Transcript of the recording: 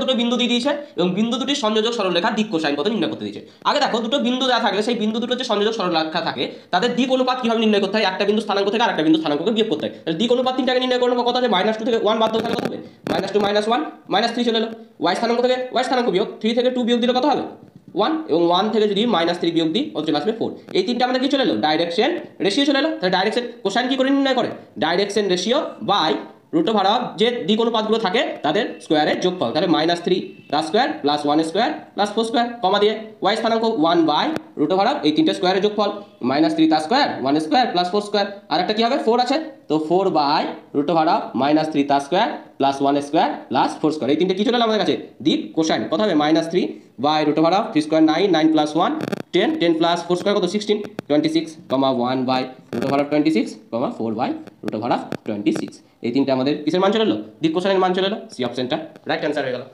দুটো বিন্দু দিয়ে দিয়েছে এবং বিন্দু দুটির সংযোজক সরলরেখার দিক কোসাইন কত নির্ণয় করতে দিয়েছে। আগে দেখো দুটো বিন্দু দেওয়া থাকলে সেই বিন্দু দুটোর যে সংযোজক সরলরেখা থাকে তাদের দিক অনুপাত কিভাবে নির্ণয় করতে হয়, একটা বিন্দু স্থানাঙ্ক থেকে আরেকটা বিন্দু স্থানাঙ্ককে বিয়োগ করতে হয়। তাহলে দিক অনুপাত তিনটাকে নির্ণয় করবো কত আছে, -2 থেকে 1 বাদ দাও তাহলে কত হবে, -2 -1 -3 চলে এলো। y স্থানাঙ্ক থেকে y স্থানাঙ্ক বিয়োগ 3 থেকে 2 বিয়োগ দিলে কত হবে 1, এবং 1 থেকে যদি -3 বিয়োগ দিই কত চলে আসবে 4। এই তিনটা আমাদের কি চলে এলো, ডাইরেকশন রেশিও চলে এলো। তাহলে ডাইরেকশন কোসাইন কি করে নির্ণয় করে, ডাইরেকশন রেশিও বাই √, যে দিক অনুপাতগুলো থাকে তাদের স্কোয়ারের যোগফল। তাহলে -3 তার square plus 1 square plus 4 square, comma দিয়ে y স্থানাঙ্ক 1 বাই √, এই তিনটে স্কোয়ারের যোগফল, -3 তার স্কোয়ার 1 স্কোয়ার প্লাস 4 স্কোয়ার, আর একটা কি হবে 4 আছে তো 4 বাই √, -3 তার square plus 1 square plus 4 square, এই তিনটে কি চলে এলো আমাদের কাছে, দিক কোসাইন। কত হবে -3 by √, 3 square 9, 9 plus 1 10, 10 plus 4 square কত 16, 26, 1 বাই √, 26, 4 বাই √, 26। এই তিনটা আমাদের কিসের মান চলে এলো, দিক কোসাইনের মান চলে এলো। সি অপশনটা রাইট অ্যান্সার হয়ে গেল।